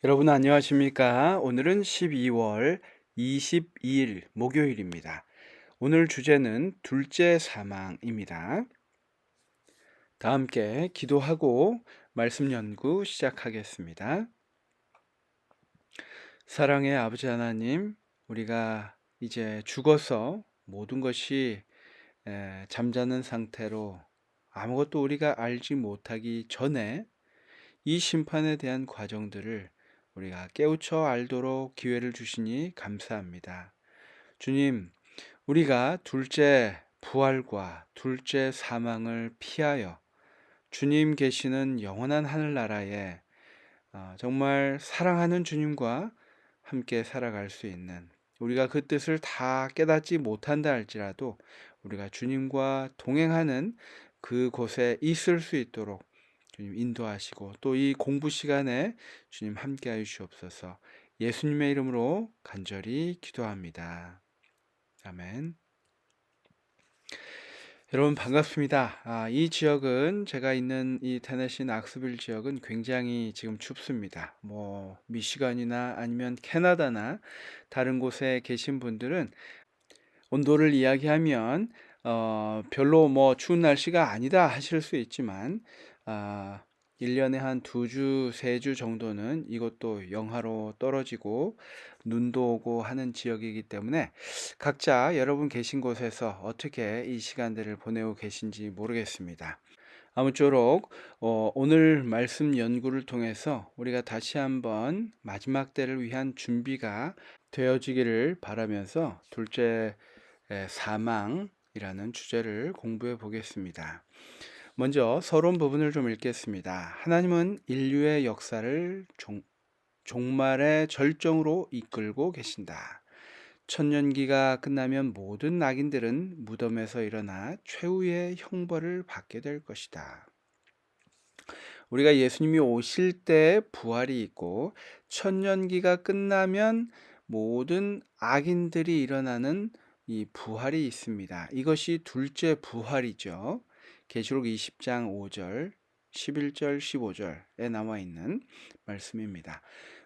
여러분 안녕하십니까? 오늘은 12월 22일 목요일입니다. 오늘 주제는 둘째 사망입니다. 다 함께 기도하고 말씀 연구 시작하겠습니다. 사랑의 아버지 하나님, 우리가 이제 죽어서 모든 것이 잠자는 상태로 아무것도 우리가 알지 못하기 전에 이 심판에 대한 과정들을 우리가 깨우쳐 알도록 기회를 주시니 감사합니다. 주님, 우리가 둘째 부활과 둘째 사망을 피하여 주님 계시는 영원한 하늘나라에 정말 사랑하는 주님과 함께 살아갈 수 있는, 우리가 그 뜻을 다 깨닫지 못한다 할지라도 우리가 주님과 동행하는 그곳에 있을 수 있도록 주님 인도하시고, 또 이 공부 시간에 주님 함께 하여 주옵소서. 예수님의 이름으로 간절히 기도합니다. 아멘. 여러분 반갑습니다. 이 지역은, 제가 있는 이 테네시 낙스빌 지역은 굉장히 지금 춥습니다. 미시간이나 아니면 캐나다나 다른 곳에 계신 분들은 온도를 이야기하면 별로 추운 날씨가 아니다 하실 수 있지만, 아, 1년에 한 2주, 3주 정도는 이것도 영하로 떨어지고 눈도 오고 하는 지역이기 때문에 각자 여러분 계신 곳에서 어떻게 이 시간들을 보내고 계신지 모르겠습니다. 아무쪼록 오늘 말씀 연구를 통해서 우리가 다시 한번 마지막 때를 위한 준비가 되어지기를 바라면서 둘째 사망이라는 주제를 공부해 보겠습니다. 먼저 서론 부분을 좀 읽겠습니다. 하나님은 인류의 역사를 종말의 절정으로 이끌고 계신다. 천년기가 끝나면 모든 낙인들은 무덤에서 일어나 최후의 형벌을 받게 될 것이다. 우리가 예수님이 오실 때 부활이 있고, 천년기가 끝나면 모든 악인들이 일어나는 이 부활이 있습니다. 이것이 둘째 부활이죠. 계시록 20장 5절, 11절, 15절에 나와 있는 말씀입니다.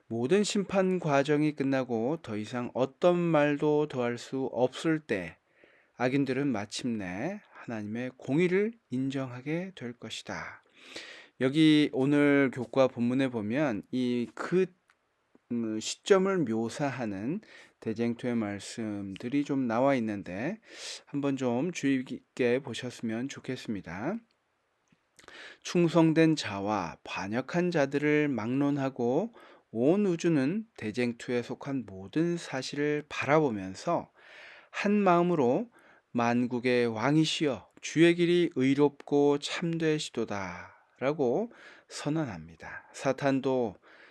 모든 심판 과정이 끝나고 더 이상 어떤 말도 더 할 수 없을 때 악인들은 마침내 하나님의 공의를 인정하게 될 것이다. 여기 오늘 교과 본문에 보면 그 시점을 묘사하는 대쟁투의 말씀들이 좀 나와 있는데, 한번 좀 주의 깊게 보셨으면 좋겠습니다. 충성된 자와 반역한 자들을 막론하고 온 우주는 대쟁투에 속한 모든 사실을 바라보면서 한 마음으로 만국의 왕이시여 주의 길이 의롭고 참되시도다 라고 선언합니다.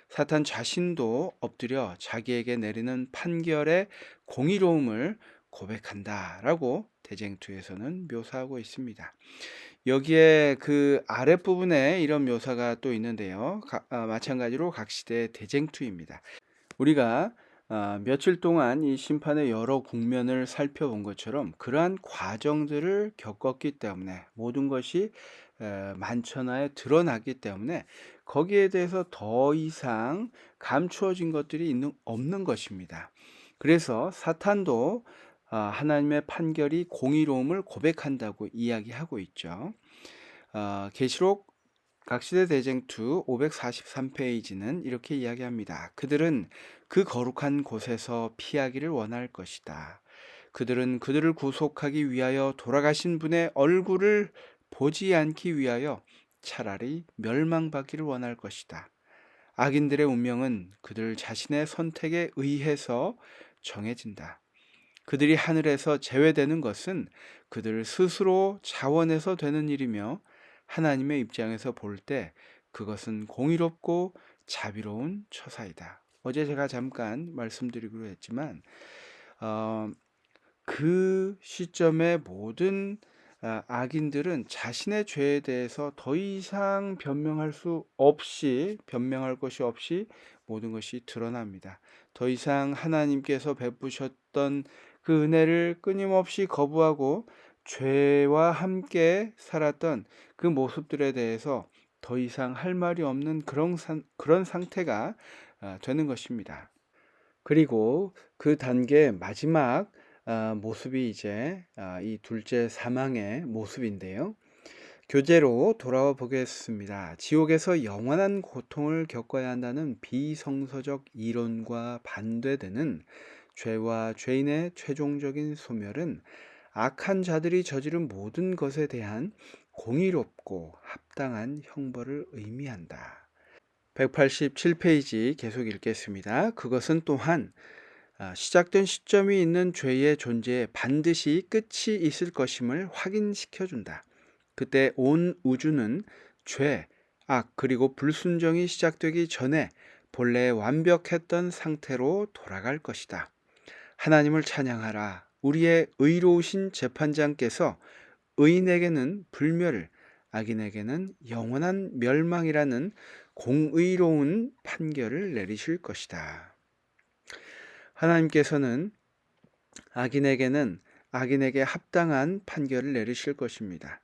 사탄 자신도 엎드려 자기에게 내리는 판결의 공의로움을 고백한다 라고 대쟁투에서는 묘사하고 있습니다. 여기에 그 아랫부분에 이런 묘사가 또 있는데요. 마찬가지로 각 시대의 대쟁투입니다. 우리가 며칠 동안 이 심판의 여러 국면을 살펴본 것처럼 그러한 과정들을 겪었기 때문에, 모든 것이 만천하에 드러났기 때문에 거기에 대해서 더 이상 감추어진 것들이 없는 것입니다. 그래서 사탄도 하나님의 판결이 공의로움을 고백한다고 이야기하고 있죠. 계시록 각시대 대쟁투 543페이지는 이렇게 이야기합니다. 그들은 그 거룩한 곳에서 피하기를 원할 것이다. 그들은 그들을 구속하기 위하여 돌아가신 분의 얼굴을 보지 않기 위하여 차라리 멸망받기를 원할 것이다. 악인들의 운명은 그들 자신의 선택에 의해서 정해진다. 그들이 하늘에서 제외되는 것은 그들 스스로 자원해서 되는 일이며, 하나님의 입장에서 볼 때 그것은 공의롭고 자비로운 처사이다. 어제 제가 잠깐 말씀드리기로 했지만 그 시점의 모든 악인들은 자신의 죄에 대해서 더 이상 변명할 것이 없이 모든 것이 드러납니다. 더 이상 하나님께서 베푸셨던 그 은혜를 끊임없이 거부하고 죄와 함께 살았던 그 모습들에 대해서 더 이상 할 말이 없는 그런 상태가 되는 것입니다. 그리고 그 단계의 마지막 모습이 이제 이 둘째 사망의 모습인데요. 교재로 돌아와 보겠습니다. 지옥에서 영원한 고통을 겪어야 한다는 비성서적 이론과 반대되는 죄와 죄인의 최종적인 소멸은 악한 자들이 저지른 모든 것에 대한 공의롭고 합당한 형벌을 의미한다. 187페이지 계속 읽겠습니다. 그것은 또한 시작된 시점이 있는 죄의 존재에 반드시 끝이 있을 것임을 확인시켜준다. 그때 온 우주는 죄, 악, 그리고 불순종이 시작되기 전에 본래 완벽했던 상태로 돌아갈 것이다. 하나님을 찬양하라. 우리의 의로우신 재판장께서 의인에게는 불멸을, 악인에게는 영원한 멸망이라는 공의로운 판결을 내리실 것이다. 하나님께서는 악인에게는 악인에게 합당한 판결을 내리실 것입니다.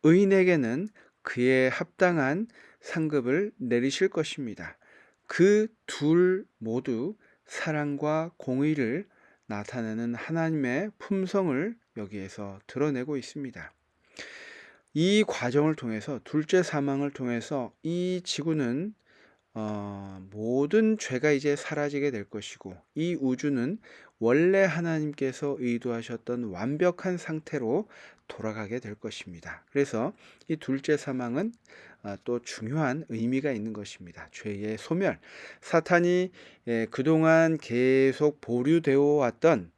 의인에게는 그에 합당한 상급을 내리실 것입니다. 그 둘 모두 사랑과 공의를 나타내는 하나님의 품성을 여기에서 드러내고 있습니다. 이 과정을 통해서 둘째 사망을 통해서 이 지구는 모든 죄가 이제 사라지게 될 것이고 이 우주는 원래 하나님께서 의도하셨던 완벽한 상태로 돌아가게 될 것입니다. 그래서 이 둘째 사망은 또 중요한 의미가 있는 것입니다. 죄의 소멸, 사탄이 그동안 계속 보류되어 왔던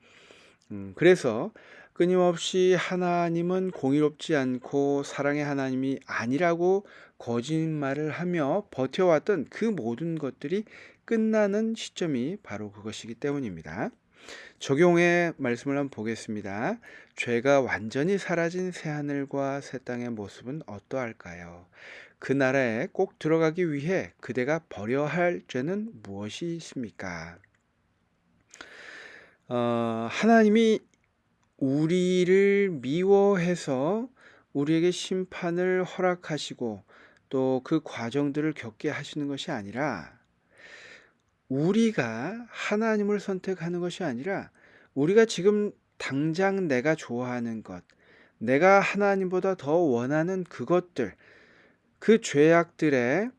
그래서 끊임없이 하나님은 공의롭지 않고 사랑의 하나님이 아니라고 거짓말을 하며 버텨왔던 그 모든 것들이 끝나는 시점이 바로 그것이기 때문입니다. 적용의 말씀을 한번 보겠습니다. 죄가 완전히 사라진 새하늘과 새 땅의 모습은 어떠할까요? 그 나라에 꼭 들어가기 위해 그대가 버려야 할 죄는 무엇이 있습니까? 하나님이 우리를 미워해서 우리에게 심판을 허락하시고 또 그 과정들을 겪게 하시는 것이 아니라 우리가 하나님을 선택하는 것이 아니라 우리가 지금 당장 내가 좋아하는 것, 내가 하나님보다 더 원하는 그것들, 그 죄악들에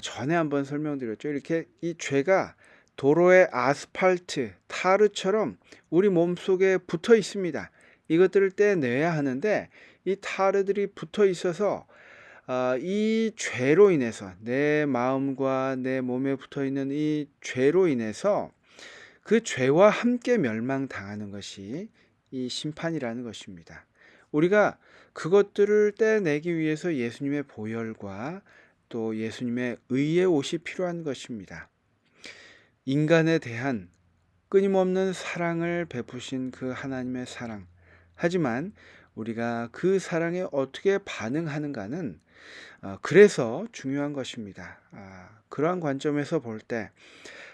전에 한번 설명드렸죠. 이렇게 이 죄가 도로의 아스팔트, 타르처럼 우리 몸속에 붙어 있습니다. 이것들을 떼내야 하는데 이 타르들이 붙어 있어서 이 죄로 인해서 내 마음과 내 몸에 붙어 있는 이 죄로 인해서 그 죄와 함께 멸망당하는 것이 이 심판이라는 것입니다. 우리가 그것들을 떼내기 위해서 예수님의 보혈과 또 예수님의 의의 옷이 필요한 것입니다. 인간에 대한 끊임없는 사랑을 베푸신 그 하나님의 사랑. 하지만 우리가 그 사랑에 어떻게 반응하는가는 그래서 중요한 것입니다. 그러한 관점에서 볼 때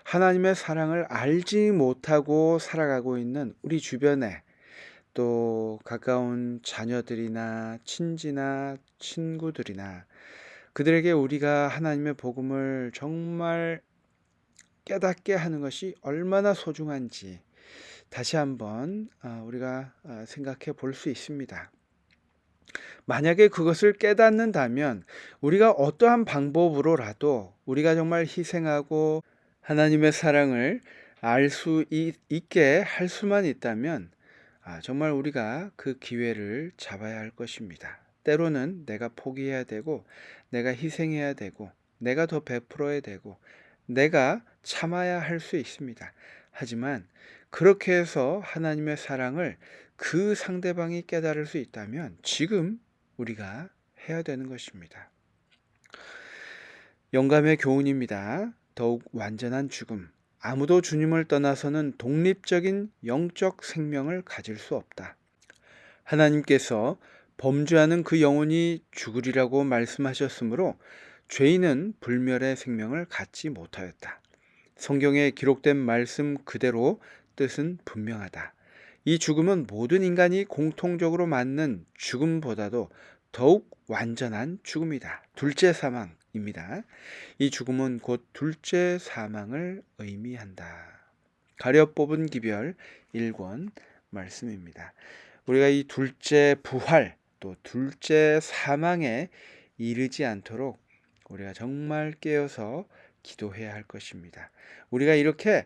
하나님의 사랑을 알지 못하고 살아가고 있는 우리 주변에 또 가까운 자녀들이나 친지나 친구들이나 그들에게 우리가 하나님의 복음을 정말 깨닫게 하는 것이 얼마나 소중한지 다시 한번 우리가 생각해 볼 수 있습니다. 만약에 그것을 깨닫는다면 우리가 어떠한 방법으로라도 우리가 정말 희생하고 하나님의 사랑을 알 수 있게 할 수만 있다면 정말 우리가 그 기회를 잡아야 할 것입니다. 때로는 내가 포기해야 되고 내가 희생해야 되고 내가 더 베풀어야 되고 내가 참아야 할 수 있습니다. 하지만 그렇게 해서 하나님의 사랑을 그 상대방이 깨달을 수 있다면 지금 우리가 해야 되는 것입니다. 영감의 교훈입니다. 더욱 완전한 죽음. 아무도 주님을 떠나서는 독립적인 영적 생명을 가질 수 없다. 하나님께서 범죄하는 그 영혼이 죽으리라고 말씀하셨으므로 죄인은 불멸의 생명을 갖지 못하였다. 성경에 기록된 말씀 그대로 뜻은 분명하다. 이 죽음은 모든 인간이 공통적으로 맞는 죽음보다도 더욱 완전한 죽음이다. 둘째 사망, 입니다. 이 죽음은 곧 둘째 사망을 의미한다. 가려 뽑은 기별 1권 말씀입니다. 우리가 이 둘째 부활 또 둘째 사망에 이르지 않도록 우리가 정말 깨어서 기도해야 할 것입니다. 우리가 이렇게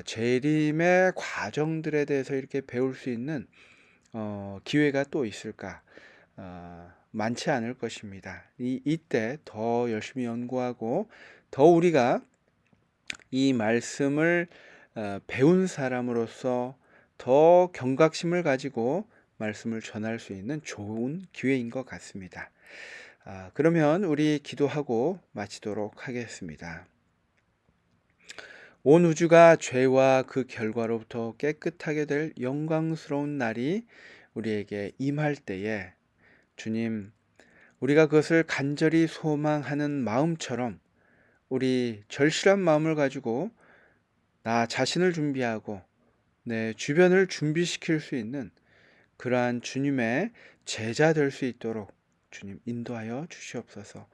재림의 과정들에 대해서 이렇게 배울 수 있는 기회가 또 있을까? 많지 않을 것입니다. 이때 더 열심히 연구하고 더 우리가 이 말씀을 배운 사람으로서 더 경각심을 가지고 말씀을 전할 수 있는 좋은 기회인 것 같습니다. 그러면 우리 기도하고 마치도록 하겠습니다. 온 우주가 죄와 그 결과로부터 깨끗하게 될 영광스러운 날이 우리에게 임할 때에 주님, 우리가 그것을 간절히 소망하는 마음처럼 우리 절실한 마음을 가지고 나 자신을 준비하고 내 주변을 준비시킬 수 있는 그러한 주님의 제자 될 수 있도록 주님 인도하여 주시옵소서.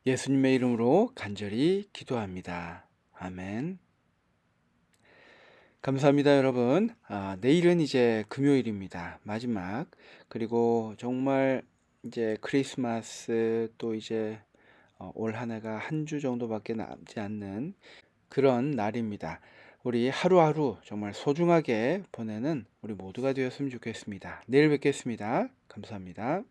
예수님의 이름으로 간절히 기도합니다. 아멘. 감사합니다, 여러분. 내일은 이제 금요일입니다. 마지막. 그리고 정말 이제 크리스마스 또 이제 올 한 해가 한 주 정도밖에 남지 않는 그런 날입니다. 우리 하루하루 정말 소중하게 보내는 우리 모두가 되었으면 좋겠습니다. 내일 뵙겠습니다. 감사합니다.